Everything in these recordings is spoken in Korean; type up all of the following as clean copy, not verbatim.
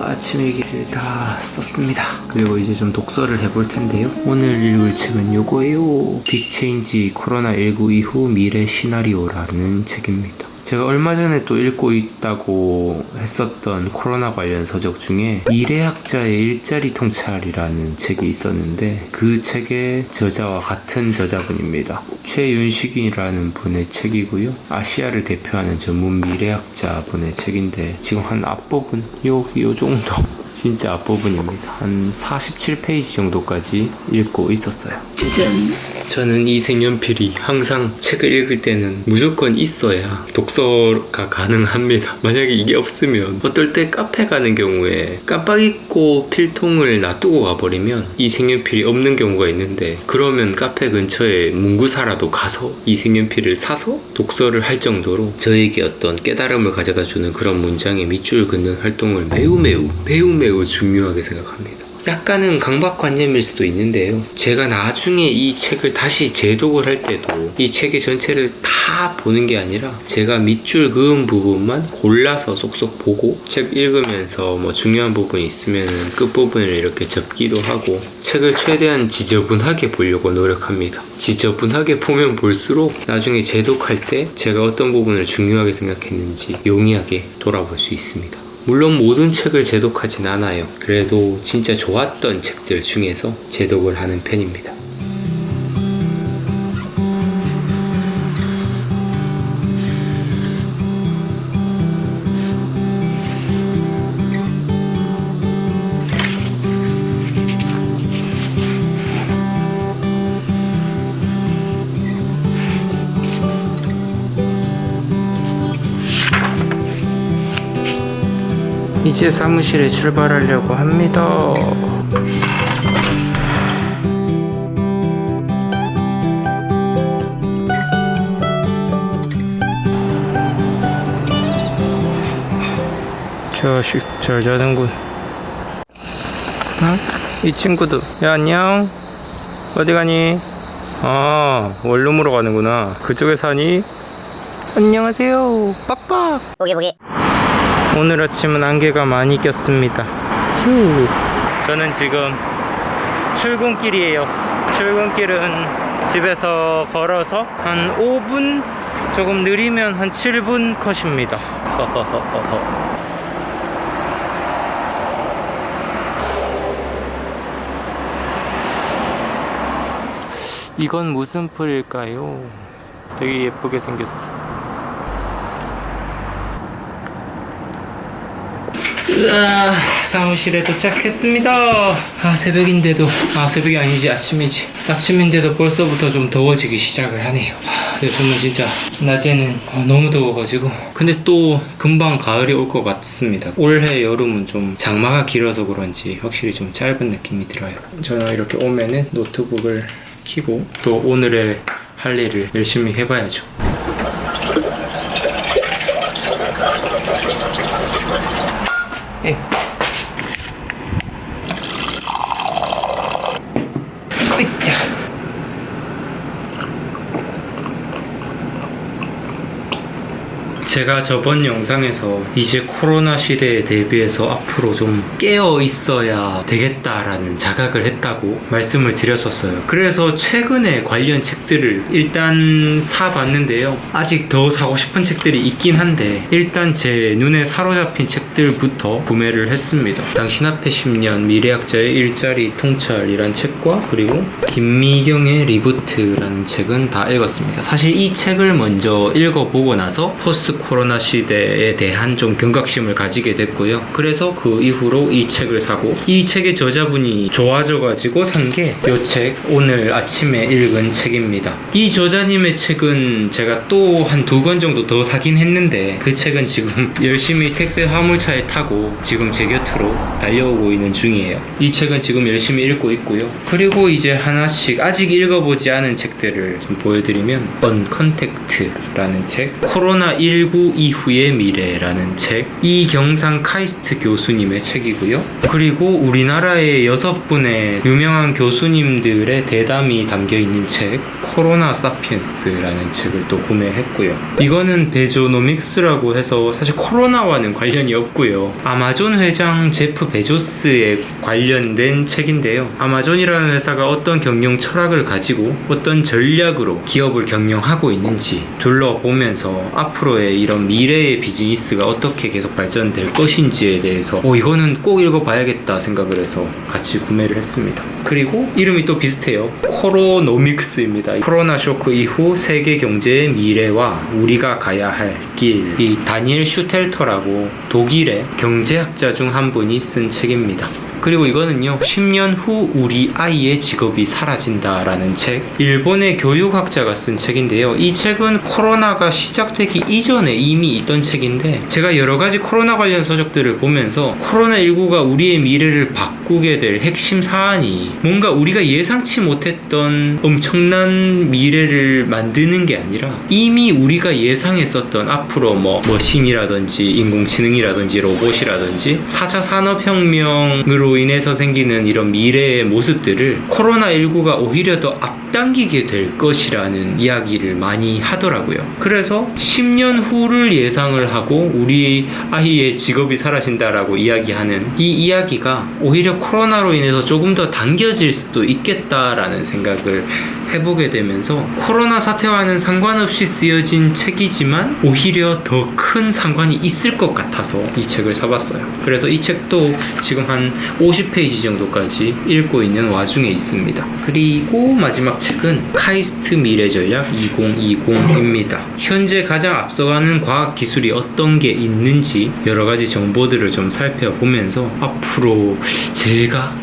아침 일기를 다 썼습니다. 그리고 이제 좀 독서를 해볼 텐데요. 오늘 읽을 책은 요거예요. 빅체인지 코로나19 이후 미래 시나리오라는 책입니다. 제가 얼마 전에 또 읽고 있다고 했었던 코로나 관련 서적 중에 미래학자의 일자리 통찰이라는 책이 있었는데 그 책의 저자와 같은 저자분입니다. 최윤식이라는 분의 책이고요. 아시아를 대표하는 전문 미래학자 분의 책인데 지금 한 앞부분 요 정도 진짜 앞부분입니다. 한 47페이지 정도까지 읽고 있었어요. 짜잔! 저는 이 색연필이 항상 책을 읽을 때는 무조건 있어야 독서가 가능합니다. 만약에 이게 없으면 어떨 때 카페 가는 경우에 깜빡 잊고 필통을 놔두고 가버리면 이 색연필이 없는 경우가 있는데 그러면 카페 근처에 문구사라도 가서 이 색연필을 사서 독서를 할 정도로 저에게 어떤 깨달음을 가져다 주는 그런 문장에 밑줄 긋는 활동을 매우 중요하게 생각합니다. 약간은 강박관념일 수도 있는데요. 제가 나중에 이 책을 다시 재독을 할 때도 이 책의 전체를 다 보는 게 아니라 제가 밑줄 그은 부분만 골라서 쏙쏙 보고 책 읽으면서 뭐 중요한 부분이 있으면 끝부분을 이렇게 접기도 하고 책을 최대한 지저분하게 보려고 노력합니다. 지저분하게 보면 볼수록 나중에 재독할 때 제가 어떤 부분을 중요하게 생각했는지 용이하게 돌아볼 수 있습니다. 물론 모든 책을 재독하진 않아요. 그래도 진짜 좋았던 책들 중에서 재독을 하는 편입니다. 이제 사무실에 출발하려고 합니다. 자식 잘 자는군. 응? 이 친구도 야 안녕 어디 가니? 아 원룸으로 가는구나. 그쪽에 사니? 안녕하세요 빡빡. 보기 오늘 아침은 안개가 많이 꼈습니다. 휴. 저는 지금 출근길이에요. 출근길은 집에서 걸어서 한 5분 조금 느리면 한 7분 컷입니다. 이건 무슨 풀일까요? 되게 예쁘게 생겼어. 사무실에 도착했습니다. 새벽인데도 새벽이 아니지 아침이지. 아침인데도 벌써부터 좀 더워지기 시작을 하네요. 요즘은 진짜 낮에는 너무 더워가지고 근데 또 금방 가을이 올 것 같습니다. 올해 여름은 좀 장마가 길어서 그런지 확실히 좀 짧은 느낌이 들어요. 저는 이렇게 오면은 노트북을 켜고 또 오늘의 할 일을 열심히 해봐야죠. 에. 으쌰. 제가 저번 영상에서 이제 코로나 시대에 대비해서 앞으로 좀 깨어 있어야 되겠다라는 자각을 했다고 말씀을 드렸었어요. 그래서 최근에 관련 책들을 일단 사봤는데요. 아직 더 사고 싶은 책들이 있긴 한데 일단 제 눈에 사로잡힌 책들부터 구매를 했습니다. 당신 앞에 10년 미래학자의 일자리 통찰이란 책과 그리고 김미경의 리부트라는 책은 다 읽었습니다. 사실 이 책을 먼저 읽어보고 나서 포스트 코로나 시대에 대한 좀 경각심을 가지게 됐고요. 그래서 그 이후로 이 책을 사고 이 책의 저자분이 좋아져가지고 산 게 이 책 오늘 아침에 읽은 책입니다. 이 저자님의 책은 제가 또 한 2권 정도 더 사긴 했는데 그 책은 지금 열심히 택배 화물차에 타고 지금 제 곁으로 달려오고 있는 중이에요. 이 책은 지금 열심히 읽고 있고요. 그리고 이제 하나씩 아직 읽어보지 않은 책들을 좀 보여드리면 언컨택트라는 책, 코로나19 코로나19 이후의 미래라는 책, 이경상 카이스트 교수님의 책이고요. 그리고 우리나라의 6분의 유명한 교수님들의 대담이 담겨있는 책, 코로나 사피엔스라는 책을 또 구매했고요. 이거는 베조노믹스라고 해서 사실 코로나와는 관련이 없고요. 아마존 회장 제프 베조스에 관련된 책인데요. 아마존이라는 회사가 어떤 경영 철학을 가지고 어떤 전략으로 기업을 경영하고 있는지 둘러보면서 앞으로의 이런 미래의 비즈니스가 어떻게 계속 발전될 것인지에 대해서 이거는 꼭 읽어봐야겠다 생각을 해서 같이 구매를 했습니다. 그리고 이름이 또 비슷해요. 코로노믹스입니다. 코로나 쇼크 이후 세계 경제의 미래와 우리가 가야 할 길. 이 다니엘 슈텔터라고 독일의 경제학자 중 한 분이 쓴 책입니다. 그리고 이거는요, 10년 후 우리 아이의 직업이 사라진다라는 책, 일본의 교육학자가 쓴 책인데요. 이 책은 코로나가 시작되기 이전에 이미 있던 책인데, 제가 여러가지 코로나 관련 서적들을 보면서 코로나19가 우리의 미래를 바꾸게 될 핵심 사안이 뭔가 우리가 예상치 못했던 엄청난 미래를 만드는 게 아니라 이미 우리가 예상했었던 앞으로 머신이라든지 인공지능이라든지 로봇이라든지 4차 산업혁명으로 인해서 생기는 이런 미래의 모습들을 코로나19가 오히려 더 앞당기게 될 것이라는 이야기를 많이 하더라고요. 그래서 10년 후를 예상을 하고 우리 아이의 직업이 사라진다라고 이야기하는 이 이야기가 오히려 코로나로 인해서 조금 더 당겨질 수도 있겠다라는 생각을 해보게 되면서 코로나 사태와는 상관없이 쓰여진 책이지만 오히려 더 큰 상관이 있을 것 같아서 이 책을 사봤어요. 그래서 이 책도 지금 한 50페이지 정도까지 읽고 있는 와중에 있습니다. 그리고 마지막 책은 카이스트 미래전략 2020입니다. 현재 가장 앞서가는 과학기술이 어떤 게 있는지 여러가지 정보들을 좀 살펴보면서 앞으로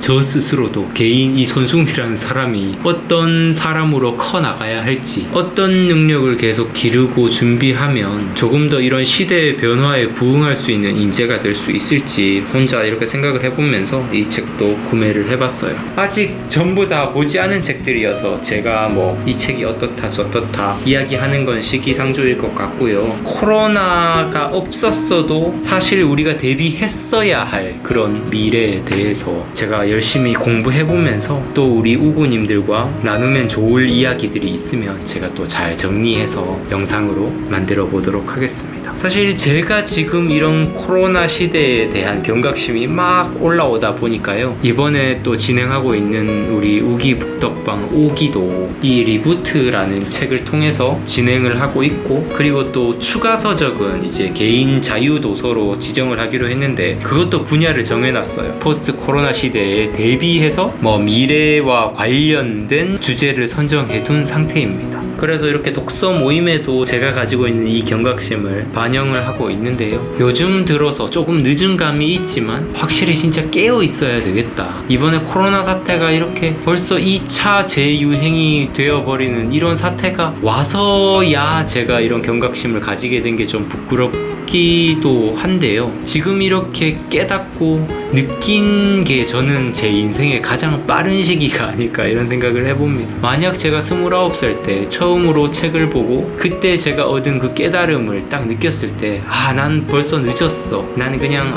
저 스스로도 개인 이 손승이라는 사람이 어떤 사람으로 커나가야 할지, 어떤 능력을 계속 기르고 준비하면 조금 더 이런 시대의 변화에 부응할 수 있는 인재가 될 수 있을지 혼자 이렇게 생각을 해보면서 이 책도 구매를 해봤어요. 아직 전부 다 보지 않은 책들이어서 제가 이 책이 어떻다 저떻다 이야기하는 건 시기상조일 것 같고요. 코로나가 없었어도 사실 우리가 대비했어야 할 그런 미래에 대해서 제가 열심히 공부해보면서 또 우리 우구님들과 나누면 좋을 이야기들이 있으면 제가 또 잘 정리해서 영상으로 만들어 보도록 하겠습니다. 사실 제가 지금 이런 코로나 시대에 대한 경각심이 막 올라오다 보니까요, 이번에 또 진행하고 있는 우리 우기 북덕방 5기도 이 리부트라는 책을 통해서 진행을 하고 있고, 그리고 또 추가 서적은 이제 개인 자유도서로 지정을 하기로 했는데 그것도 분야를 정해놨어요. 포스트 코로나 시대에 대비해서 미래와 관련된 주제를 선정해둔 상태입니다. 그래서 이렇게 독서 모임에도 제가 가지고 있는 이 경각심을 반영을 하고 있는데요. 요즘 들어서 조금 늦은 감이 있지만 확실히 진짜 깨어 있어야 되겠다. 이번에 코로나 사태가 이렇게 벌써 2차 재유행이 되어버리는 이런 사태가 와서야 제가 이런 경각심을 가지게 된 게 좀 부끄럽기도 한데요. 지금 이렇게 깨닫고 느낀 게 저는 제 인생의 가장 빠른 시기가 아닐까 이런 생각을 해봅니다. 만약 제가 29살 때 처음으로 책을 보고 그때 제가 얻은 그 깨달음을 딱 느꼈을 때 난 벌써 늦었어. 나는 그냥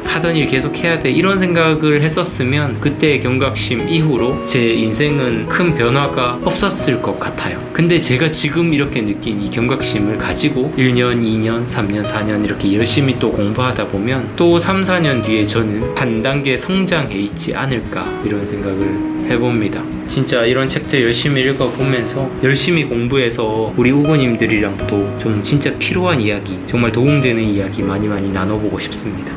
하던 일 계속 해야 돼. 이런 생각을 했었으면 그때의 경각심 이후로 제 인생은 큰 변화가 없었을 것 같아요. 근데 제가 지금 이렇게 느낀 이 경각심을 가지고 1년, 2년, 3년, 4년 이렇게 열심히 또 공부하다 보면 또 3, 4년 뒤에 저는 한 단계 성장해 있지 않을까 이런 생각을 해봅니다. 진짜 이런 책들 열심히 읽어보면서 열심히 공부해서 우리 우고님들이랑 또 좀 진짜 필요한 이야기, 정말 도움되는 이야기 많이 나눠보고 싶습니다.